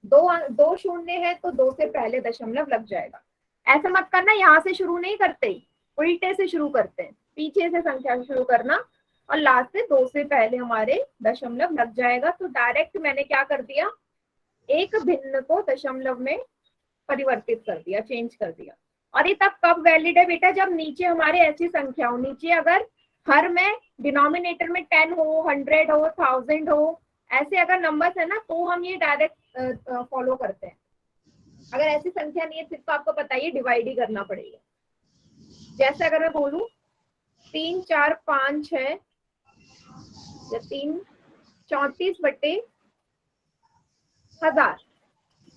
2 शून्य है तो 2 से पहले दशमलव लग जाएगा। ऐसा मत करना, यहाँ से शुरू नहीं करते, उल्टे से शुरू करते हैं। पीछे से संख्या शुरू करना और लास्ट से 2 से पहले हमारे दशमलव लग जाएगा। तो डायरेक्ट मैंने क्या कर दिया, एक भिन्न को दशमलव में परिवर्तित कर दिया, चेंज कर दिया। और ये तब कब वैलिड है बेटा, जब नीचे हमारे ऐसी संख्या हो, नीचे अगर हर में डिनोमिनेटर में 10 हो, 100 हो, 1000 हो, ऐसे अगर नंबर्स है ना, तो हम ये डायरेक्ट फॉलो करते हैं। अगर ऐसी संख्या नहीं है फिर तो आपको पता ही, डिवाइड ही करना पड़ेगा। जैसे अगर मैं बोलूं 3 4 5 6 या 3 34/1000,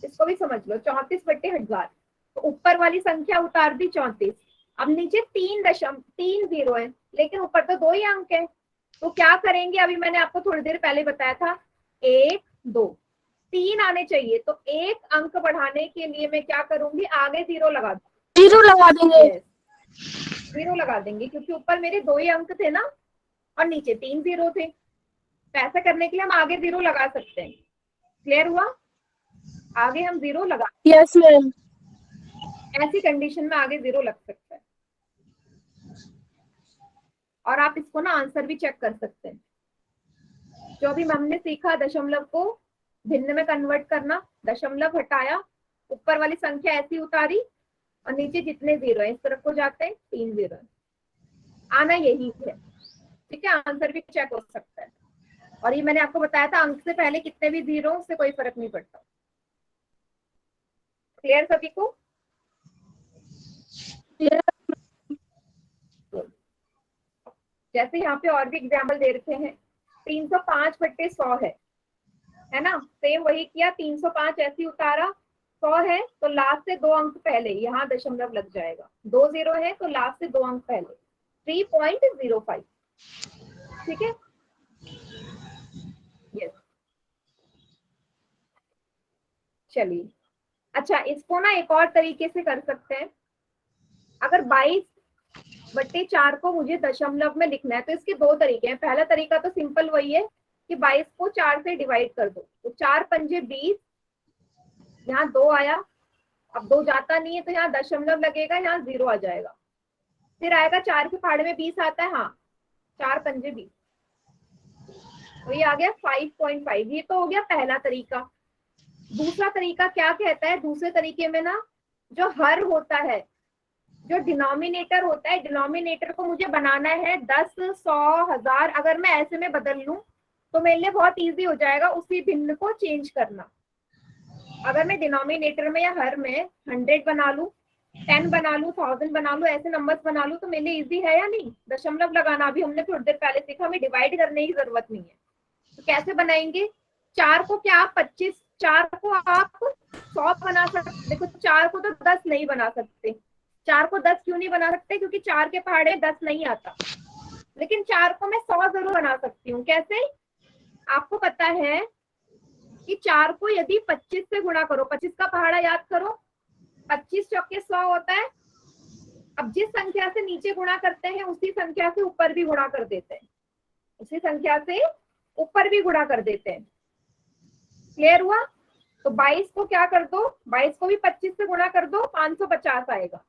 इसको भी समझ लो, 34/1000। तो ऊपर वाली संख्या उतार दी 34। अब नीचे 3 0 है, लेकिन ऊपर तो 2 ही अंक है, तो क्या करेंगे, अभी मैंने आपको थोड़ी देर पहले बताया था, 1 2 3 आने चाहिए। तो 1 अंक बढ़ाने के लिए मैं क्या करूंगी, आगे 0 लगा दूंगी। 0 लगा देंगे। 0 लगा देंगे, क्योंकि ऊपर मेरे 2 ही अंक थे ना और नीचे 3 0 थे। तो ऐसा करने के लिए हम आगे 0 लगा सकते हैं। क्लियर हुआ? आगे हम 0 लगा, यस मैम। ऐसी कंडीशन में आगे 0 लग सकता है। और आप इसको ना आंसर भी चेक कर सकते हैं। जो भी हमने सीखा, दशमलव को भिन्न में कन्वर्ट करना, दशमलव हटाया, ऊपर वाली संख्या ऐसी उतारी और नीचे जितने 0 है इस तरफ को जाते हैं, 3 0 आना यही है। ठीक है, आंसर भी चेक हो सकता है। और ये मैंने आपको बताया था, अंक से पहले कितने भी 0 उससे कोई फर्क नहीं पड़ता। क्लियर सभी को? जैसे यहाँ पे और भी एग्जाम्पल दे रखे हैं, 305/100 है ना, सेम वही किया, 305 ऐसी उतारा, 100 है तो लास्ट से 2 अंक पहले यहाँ दशमलव लग जाएगा। 2 0 है तो लास्ट से 2 अंक पहले, 3.05। ठीक है, यस। चलिए, अच्छा इसको ना एक और तरीके से कर सकते हैं। अगर 22/4 को मुझे दशमलव में लिखना है तो इसके 2 तरीके हैं। पहला तरीका तो सिंपल वही है कि 22 को 4 से डिवाइड कर दो, तो 4 पंजे 20, यहाँ 2 आया, अब 2 जाता नहीं है तो यहाँ दशमलव लगेगा, यहाँ 0 आ जाएगा। फिर आएगा 4 के पहाड़े में 20 आता है, हाँ 4 पंजे 20, तो ये आ गया 5.5। ये तो हो गया पहला तरीका। दूसरा तरीका क्या कहता है, दूसरे तरीके में ना जो हर होता है, जो डिनोमिनेटर होता है, डिनोमिनेटर को मुझे बनाना है 10 100 1000। अगर मैं ऐसे में बदल लूं तो मेरे लिए बहुत इजी हो जाएगा उसी भिन्न को चेंज करना। अगर मैं डिनोमिनेटर में या हर में 100 बना लूं, 10 बना लूं, 1000 बना लूं, ऐसे नंबर्स बना लूं, तो मेरे लिए इजी है या नहीं? दशमलव लगाना भी हमने थोड़ी देर पहले सीखा, हमें डिवाइड करने की जरूरत नहीं है। तो कैसे बनाएंगे, 4 को क्या आप 25, 4 को आप 100 बना सकते, देखो 4 को तो 10 नहीं बना सकते। 4 को 10 क्यों नहीं बना सकते? क्योंकि 4 के पहाड़े 10 नहीं आता। लेकिन 4 को मैं 100 जरूर बना सकती हूँ। कैसे? आपको पता है कि 4 को यदि 25 से गुणा करो, 25 का पहाड़ा याद करो, 25 चौके 100 होता है। अब जिस संख्या से नीचे गुणा करते हैं उसी संख्या से ऊपर भी गुणा कर देते हैं, उसी संख्या से ऊपर भी गुणा कर देते हैं। क्लियर हुआ? तो 22 को क्या कर दो, 22 को भी 25 से गुणा कर दो, 550 आएगा।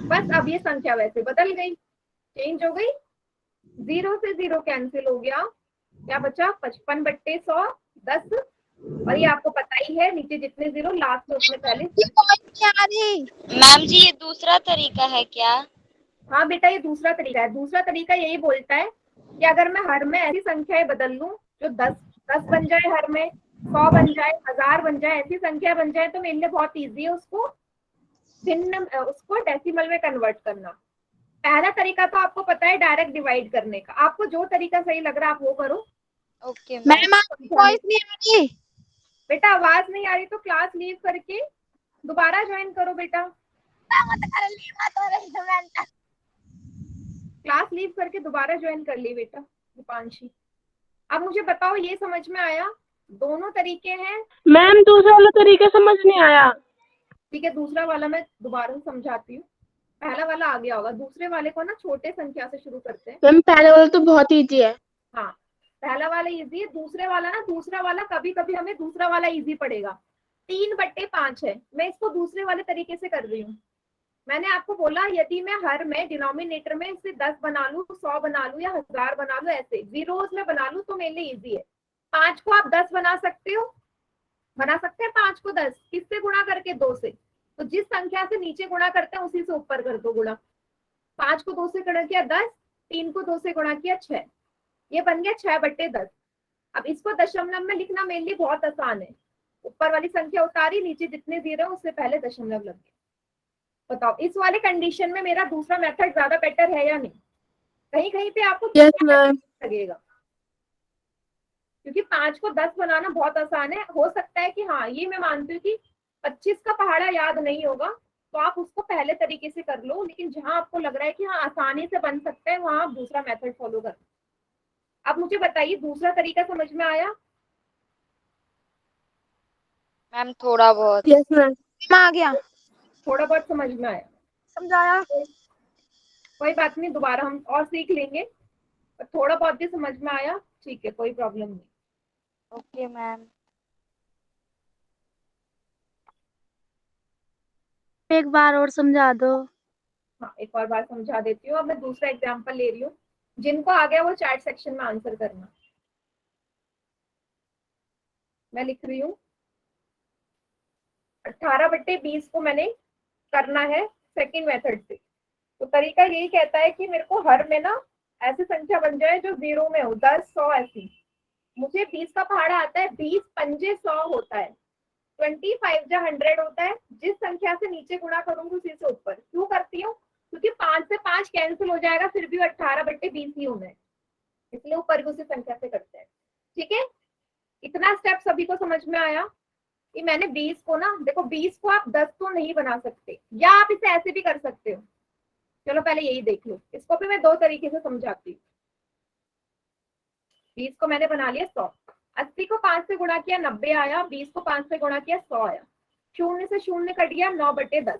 बस अब ये संख्या वैसे बदल गई, चेंज हो गई, 0 से 0 कैंसिल हो गया, क्या बचा? 55/100 10। और ये आपको पता ही है, नीचे जितने 0 लास्ट में उसमें पहले। मैम जी ये दूसरा तरीका है क्या? हाँ बेटा, ये दूसरा तरीका है। दूसरा तरीका यही बोलता है कि अगर मैं हर में ऐसी संख्याएं बदल लूं जो 10 बन जाए, हर में 100 बन जाए, 1000 बन जाए, ऐसी संख्या बन जाए, तो मेरे लिए बहुत ईजी है उसको डेसिमल में कन्वर्ट करना। पहला तरीका तो आपको पता है डायरेक्ट डिवाइड करने का। आपको जो तरीका सही लग रहा है आप वो करो। ओके मैम आपकी वॉइस नहीं आ रही। बेटा आवाज नहीं आ रही तो क्लास लीव करके दोबारा ज्वाइन करो बेटा। क्लास लीव करके दोबारा ज्वाइन कर ली बेटा दीपांशी। अब मुझे बताओ, ये समझ में आया? दोनों तरीके हैं। मैम दूसरा वाला तरीका समझ नहीं आया। ठीक है, दूसरा वाला मैं दोबारा समझाती हूँ। पहला वाला आ गया होगा, दूसरे वाले को ना छोटे संख्या से शुरू करते हैं। मैम पहला वाला तो बहुत इजी है। हाँ, पहला वाला इजी है। दूसरा वाला कभी कभी हमें दूसरा वाला इजी पड़ेगा। 3/5 है, मैं इसको दूसरे वाले तरीके से कर रही हूँ। मैंने आपको बोला यदि मैं हर में डिनोमिनेटर में इसे 10 बना लूं, 100 बना लूं या 1000 बना लूं, ऐसे जीरोस में बना लूं तो मेरे लिए इजी है। 5 को आप 10 बना सकते हो, बना सकते हैं 5 को 10 किससे गुणा करके? 2 से। तो जिस संख्या से नीचे गुणा करते हैं उसी से ऊपर कर दो गुणा। 5 को 2 से गुणा किया 10, 3 को 2 से गुणा किया 6, ये बन गया 6/10। अब इसको दशमलव में लिखना मेरे लिए बहुत आसान है। ऊपर वाली संख्या उतारी, नीचे जितने 0 है उससे पहले दशमलव लग गया। बताओ इस वाले कंडीशन में मेरा दूसरा मेथड ज्यादा बेटर है या नहीं? कहीं कहीं पे आपको लगेगा, क्योंकि 5 को 10 बनाना बहुत आसान है। हो सकता है कि हाँ, ये मैं मानती हूँ कि 25 का पहाड़ा याद नहीं होगा तो आप उसको पहले तरीके से कर लो, लेकिन जहां आपको लग रहा है कि हाँ आसानी से बन सकता है वहां आप दूसरा मेथड फॉलो कर। अब मुझे बताइए, दूसरा तरीका समझ में आया? मैम थोड़ा बहुत। Yes ma'am. आ गया। थोड़ा बहुत समझ में आया, समझाया। कोई बात नहीं, दोबारा हम और सीख लेंगे। थोड़ा बहुत भी समझ में आया, ठीक है, कोई प्रॉब्लम नहीं। Okay ma'am. एक बार और समझा दो। हाँ, एक और बार समझा देती हूँ। अब मैं दूसरा एग्जांपल ले रही हूँ, जिनको आ गया वो चैट सेक्शन में आंसर करना। मैं लिख रही हूँ 18/20 को मैंने करना है सेकंड मेथड से। तो तरीका यही कहता है कि मेरे को हर में ना ऐसी संख्या बन जाए जो 0 में हो, 10 100 ऐसी। मुझे 20 का पहाड़ा आता है, 20 पंजे 100 होता है, 25 जा 100 होता है। जिस संख्या से नीचे गुणा करूंगी उसी से ऊपर। क्यों करती हूँ? क्योंकि 5 से 5 कैंसिल हो जाएगा, फिर भी 18/20 ही होना है, इसलिए ऊपर भी उसी संख्या से करते हैं। ठीक है, इतना स्टेप सभी को समझ में आया कि मैंने 20 को ना, देखो 20 को आप 10 तो नहीं बना सकते, या आप इसे ऐसे भी कर सकते हो। चलो पहले यही देख लो, इसको भी मैं दो तरीके से समझाती हूँ। 20 को मैंने बना लिया 100, 80 को 5 से गुणा किया 90 आया, 20 को 5 से गुणा किया 100 आया, शून्य से शून्य कट गया 9/10।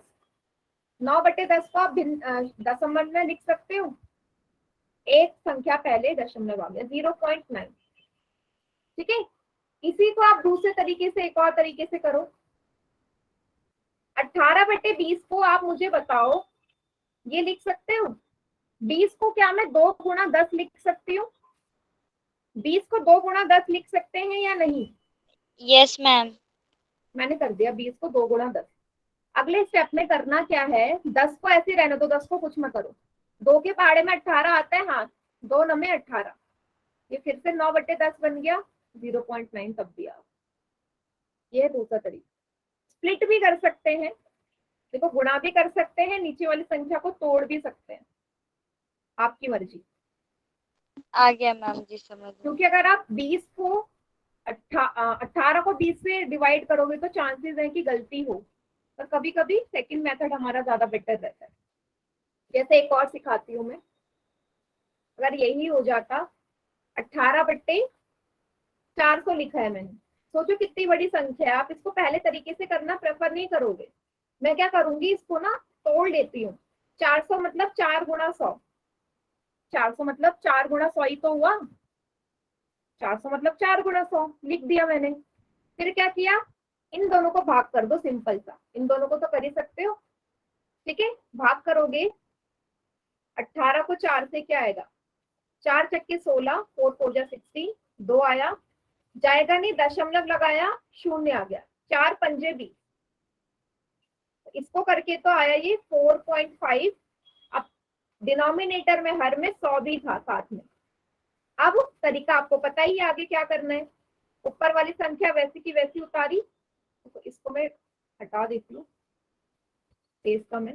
9/10 को आप दशमलव में लिख सकते हो, एक संख्या पहले दशमलव आ गया 0.9। ठीक है, इसी को आप दूसरे तरीके से, एक और तरीके से करो। 18/20 को आप मुझे बताओ, ये लिख सकते हो? 20 को क्या मैं 2 गुणा 10 लिख सकती हूँ? 20 को 2 गुणा 10 लिख सकते हैं या नहीं? Yes ma'am. मैंने कर दिया 20 को 2 गुणा 10। अगले स्टेप में करना क्या है, 10 को ऐसे रहने दो, 10 को कुछ मत करो। 2 के पहाड़े में 18 आता है, हाँ 2 9 में 18, ये फिर से 9/10 बन गया, 0.9 तब दिया। ये है दूसरा तरीका। स्प्लिट भी कर सकते हैं, देखो गुणा भी कर सकते हैं, नीचे वाली संख्या को तोड़ भी सकते हैं, आपकी मर्जी। आ गया मैम जी समझ में। क्योंकि अगर आप 20 को 18 को 20 से डिवाइड करोगे तो चांसेस है कि गलती हो, पर कभी कभी सेकंड मेथड हमारा ज्यादा बेटर रहता है। जैसे एक और सिखाती हूँ मैं, अगर यही हो जाता 18/400 लिखा है मैंने, सोचो कितनी बड़ी संख्या है। आप इसको पहले तरीके से करना प्रेफर नहीं करोगे। मैं क्या करूंगी, इसको ना तोड़ लेती हूँ। 400 मतलब 4 गुणा 100, 400 मतलब 4 गुणा 100 ही तो हुआ। 400 मतलब 4 गुणा 100 लिख दिया मैंने। फिर क्या किया, इन दोनों को भाग कर दो, सिंपल सा। इन दोनों को तो कर ही सकते हो, ठीक है। भाग करोगे 18 को 4 से क्या आएगा, 4 चक्के 16, 4 4 जा 16, 2 आया, जाएगा नहीं, दशमलव लगाया, शून्य आ गया, 4 पंजे 20। इसको करके तो आया ये 4.5। अब डिनोमिनेटर में हर में 100 भी था साथ में। अब तरीका आपको पता ही है, आगे क्या करना है। ऊपर वाली संख्या वैसी की वैसी उतारी, तो इसको मैं हटा देती हूँ, पेज का मैं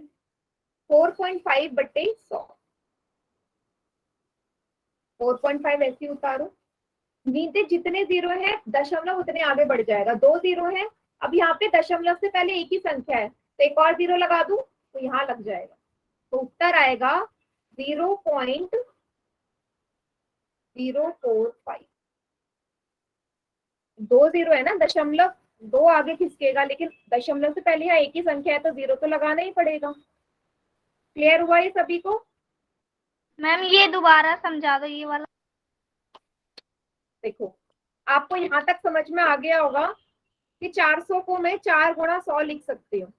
4.5/100, 4.5 ऐसी उतारो। नीचे जितने जीरो है दशमलव उतने आगे बढ़ जाएगा। 2 जीरो है, अब यहाँ पे दशमलव से पहले एक ही संख्या है, तो एक और जीरो लगा दूं तो यहाँ लग जाएगा, तो उत्तर आएगा 0.045। 2 जीरो है ना, दशमलव 2 आगे खिसकेगा, लेकिन दशमलव से पहले यहाँ एक ही संख्या है तो जीरो तो लगाना ही पड़ेगा। क्लियर हुआ ये सभी को? मैम ये दोबारा समझा दो ये वाला। देखो आपको यहाँ तक समझ में आ गया होगा कि 400 को मैं 4 गुणा 100 लिख सकती हूँ।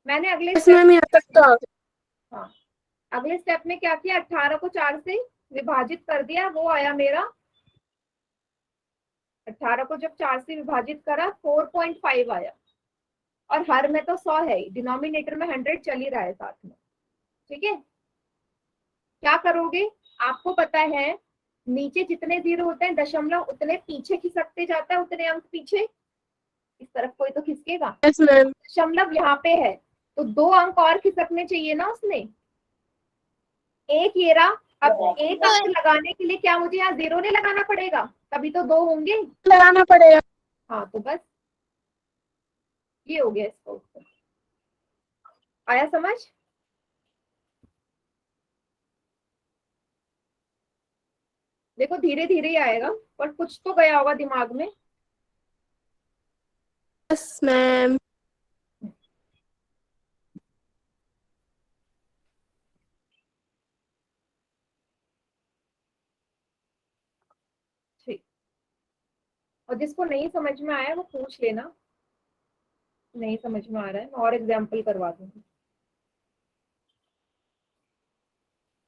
मैंने अगले मैम यहाँ तक तो आ गया। हाँ, अगले स्टेप में क्या किया, 18 को 4 से विभाजित कर दिया, वो आया मेरा 18 को जब 4 से विभाजित करा 4.5 आया, और हर में तो 100 है, डिनोमिनेटर में 100 चल ही रहा है साथ में, ठीक है। क्या करोगे, आपको पता है नीचे जितने जीरो होते हैं दशमलव उतने पीछे खिसकते जाता है, उतने अंक पीछे इस तरफ कोई तो खिसकेगा। Yes ma'am. दशमलव यहाँ पे है तो 2 अंक और खिसकने चाहिए ना उसमें, एक ये रहा। अब एक अंक लगाने के लिए क्या मुझे यहाँ जीरो नहीं लगाना पड़ेगा, तभी तो 2 होंगे। लगाना पड़ेगा। हाँ तो बस ये हो गया इसका उत्तर। आया समझ? देखो धीरे धीरे ही आएगा, पर कुछ तो गया होगा दिमाग में। Yes ma'am. ठीक, और जिसको नहीं समझ में आया वो पूछ लेना, नहीं समझ में आ रहा है मैं और एग्जाम्पल करवा दूंगी।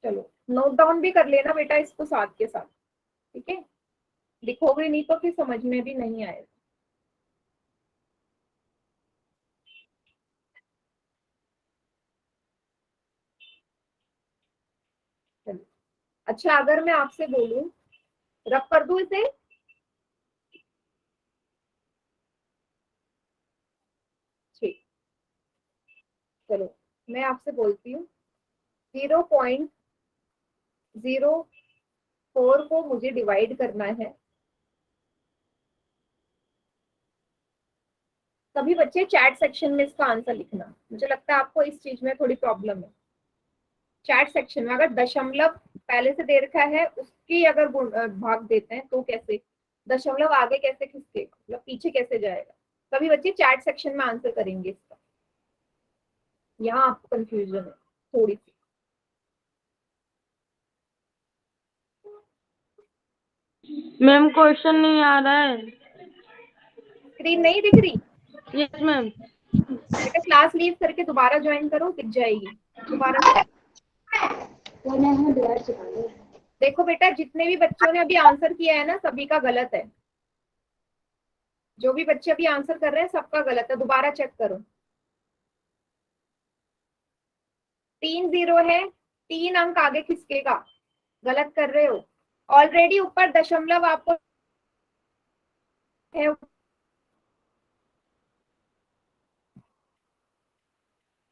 चलो नोट डाउन भी कर लेना बेटा इसको साथ के साथ, ठीक है। लिखोगे नहीं तो फिर समझ में भी नहीं आएगा। चलो अच्छा, अगर मैं आपसे बोलूं रब कर दूं इसे, ठीक, चलो मैं आपसे बोलती हूँ 0.04 को मुझे डिवाइड करना है। सभी बच्चे चैट सेक्शन में इसका आंसर लिखना, मुझे लगता है आपको इस चीज में थोड़ी प्रॉब्लम है। चैट सेक्शन में अगर दशमलव पहले से दे रखा है उसकी अगर भाग देते हैं तो कैसे, दशमलव आगे कैसे खिसकेगा, मतलब पीछे कैसे जाएगा। सभी बच्चे चैट सेक्शन में आंसर करेंगे इसका, यहाँ आपको कंफ्यूजन है थोड़ी सी। मैम क्वेश्चन नहीं आ रहा है। स्क्रीन नहीं दिख रही? Yes ma'am. बेटा क्लास लीव करके दोबारा ज्वाइन करो, दिख जाएगी दोबारा। देखो बेटा जितने भी बच्चों ने अभी आंसर किया है ना सभी का गलत है, जो भी बच्चे अभी आंसर कर रहे हैं सबका गलत है, दोबारा चेक करो। 3 जीरो है, 3 अंक आगे खिसकेगा, गलत कर रहे हो। ऑलरेडी ऊपर दशमलव आपको है,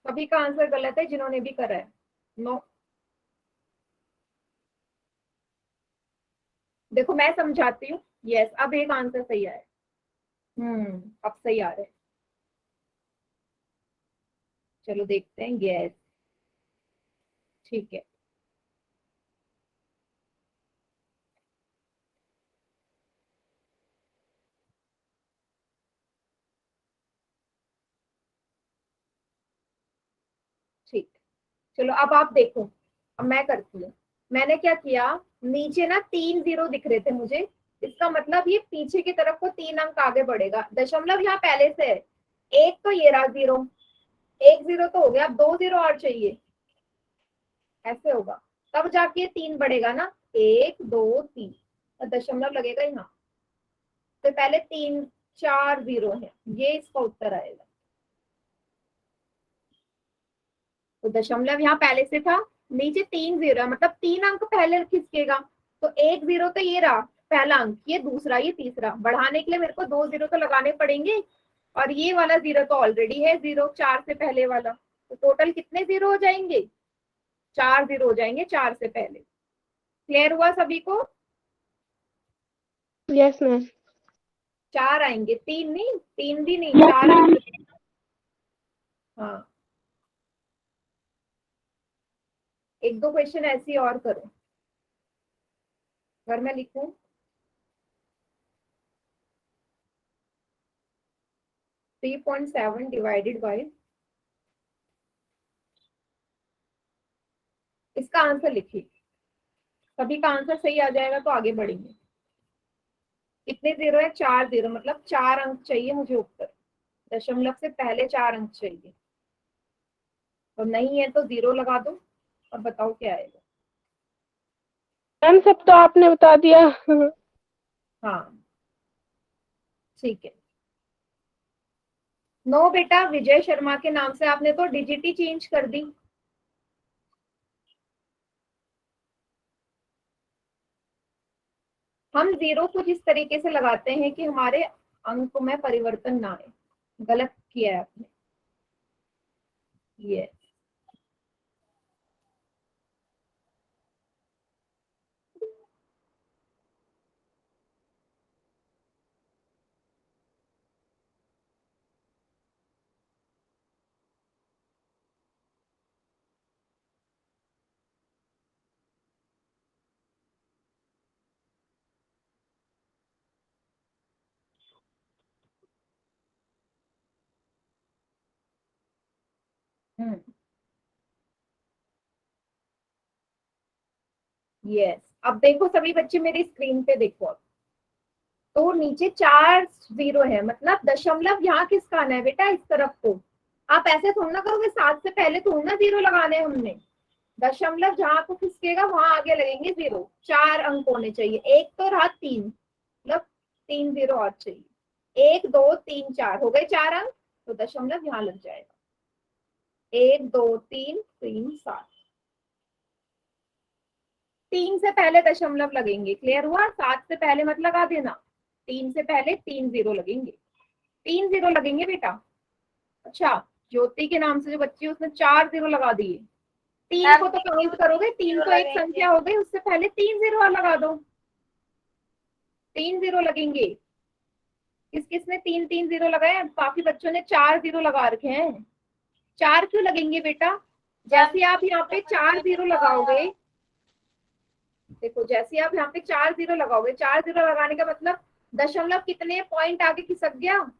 सभी का आंसर गलत है जिन्होंने भी करा है। नो, देखो मैं समझाती हूँ, यस, अब एक आंसर सही आया। अब सही आ रहा है। चलो देखते हैं। यस, ठीक है। ठीक, चलो अब आप देखो। अब मैं करती हूँ। मैंने क्या किया, नीचे ना 3 0 दिख रहे थे मुझे, इसका मतलब ये पीछे की तरफ को 3 अंक आगे बढ़ेगा। दशमलव यहाँ पहले से है, एक तो ये रहा 0, एक 0 तो हो गया, अब 2 0 और चाहिए, ऐसे होगा तब जाके 3 बढ़ेगा ना। 1 2 3 और दशमलव लगेगा यहाँ। तो पहले 3 4 0 है, ये इसका उत्तर आएगा। तो दशमलव यहाँ पहले से था, नीचे 3 0 है, मतलब 3 अंक पहले खिसकेगा। तो 1 0 तो ये रहा पहला अंक, ये दूसरा, ये तीसरा। बढ़ाने के लिए मेरे को 2 0 तो लगाने पड़ेंगे, और ये वाला 0 तो ऑलरेडी है 0, 4 से पहले वाला। तो टोटल कितने 0 हो जाएंगे, 4 0 हो जाएंगे 4 से पहले। क्लियर हुआ सभी को? Yes ma'am. 4 आएंगे, 3 नहीं, 3 भी नहीं, 4 आएंगे। हाँ, एक दो क्वेश्चन ऐसे ही और करो। अगर मैं लिखूं 3.7 डिवाइडेड बाय, इसका आंसर लिखिए। सभी का आंसर सही आ जाएगा तो आगे बढ़ेंगे। कितने 0 है, 4 0, मतलब 4 अंक चाहिए मुझे उत्तर। दशमलव से पहले 4 अंक चाहिए, तो नहीं है तो 0 लगा दो और बताओ क्या आएगा। मैम सब तो आपने बता दिया। हाँ, ठीक है। नो बेटा, विजय शर्मा के नाम से आपने तो डिजिट ही चेंज कर दी। हम 0 कुछ इस तरीके से लगाते हैं कि हमारे अंक में परिवर्तन ना आए। गलत किया है आपने ये। यस, अब देखो सभी बच्चे मेरी स्क्रीन पे देखो। अब तो नीचे 4 0 है, मतलब दशमलव यहाँ किसका आना है बेटा, इस तरफ को। आप ऐसे थोड़ा ना करोगे, 7 से पहले थोड़ा ना 0 लगाने हमने। दशमलव जहां को खिसकेगा वहां आगे लगेंगे 0। 4 अंक होने चाहिए, एक तो रहा 3, मतलब 3 0 और चाहिए। 1 2 3 4 हो गए 4 अंक, तो दशमलव यहाँ लग जाएगा। 1 2 3 3 7, 3 से पहले दशमलव लगेंगे। क्लियर हुआ? 7 से पहले मत लगा देना, 3 से पहले 3 0 लगेंगे। 3 0 लगेंगे बेटा। अच्छा, ज्योति के नाम से जो बच्ची है उसने 4 0 लगा दिए। 3 को तो काउंट करोगे, 3 तो एक संख्या हो गई, उससे पहले 3 0 और लगा दो। 3 0 लगेंगे। किस किसने 3 3 0 लगाए? काफी बच्चों ने 4 0 लगा रखे हैं। 4 क्यों लगेंगे बेटा? जैसे आप यहाँ पे 4 0 लगाओगे, देखो जैसे आप यहाँ पे 4 0 लगाओगे, 4 0 लगाने का मतलब दशमलव कितने पॉइंट आगे खिसक गया?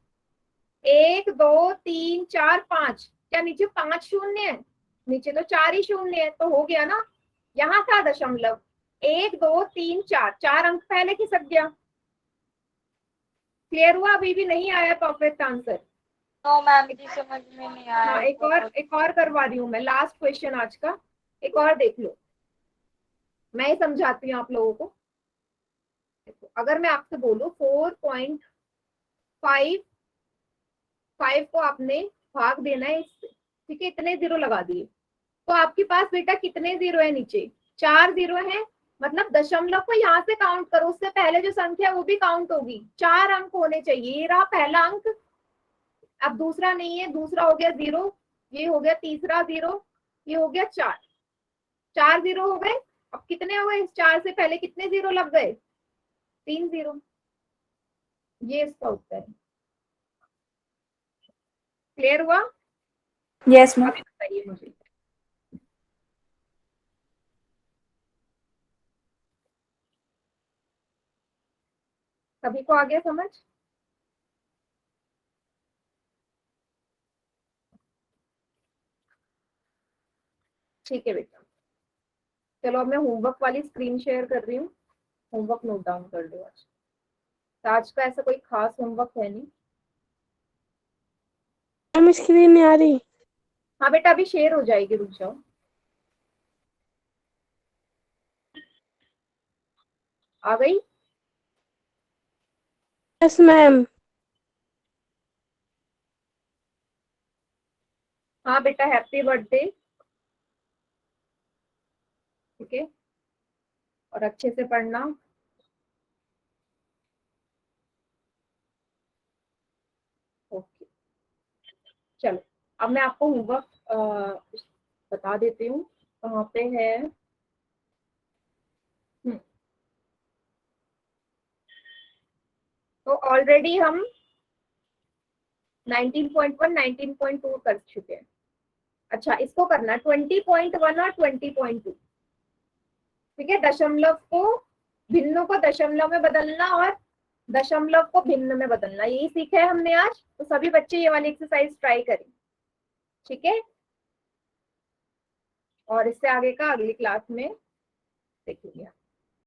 1 2 3 4 5। क्या नीचे 5 शून्य है? नीचे तो 4 ही शून्य है, तो हो गया ना। यहाँ था दशमलव 1 2 3 4, 4 अंक पहले खिसक गया। क्लियर हुआ? अभी भी नहीं आया परफेक्ट आंसर? नो मैम जी, समझ में नहीं आया। हाँ, एक और करवा रही हूँ मैं, लास्ट क्वेश्चन आज का। एक और देख लो, मैं ही समझाती हूँ आप लोगों को। देखो, अगर मैं आपसे बोलूँ 4.5 को आपने भाग देना है इससे, ठीक है, इतने 0 लगा दिए, तो आपके पास बेटा कितने 0 है? नीचे 4 0 है, मतलब दशमलव को यहाँ से काउंट करो, उससे पहले जो संख्या वो भी काउंट होगी। 4 अंक होने चाहिए। ये रहा पहला अंक, अब दूसरा नहीं है, दूसरा हो गया 0, ये हो गया तीसरा 0, ये हो गया 4। 4 0 हो गए। अब कितने हो गए? 4 से पहले कितने 0 लग गए? 3 0। ये इसका उत्तर है। क्लियर हुआ? Yes ma'am. अभी बताइए मुझे। सभी को आ गया समझ? ठीक है बेटा, चलो अब मैं होमवर्क वाली स्क्रीन शेयर कर रही हूँ, होमवर्क नोट डाउन कर लो। आज तो आज का ऐसा कोई खास होमवर्क है नहीं। मैम स्क्रीन नहीं आ रही। हाँ बेटा अभी शेयर हो जाएगी, रुक जाओ। आ गई? Yes ma'am. हाँ बेटा, हैप्पी बर्थडे। ठीक है, और अच्छे से पढ़ना। ओके, चलो अब मैं आपको होमवर्क बता देती हूँ कहाँ पे है। तो ऑलरेडी हम 19.1 19.2 कर चुके हैं। अच्छा, इसको करना 20.1 और 20.2। ठीक है, दशमलव को भिन्नों को दशमलव में बदलना और दशमलव को भिन्न में बदलना, यही सीखा है हमने आज। तो सभी बच्चे ये वाली एक्सरसाइज ट्राई करें। ठीक है, और इससे आगे का अगली क्लास में देखेंगे।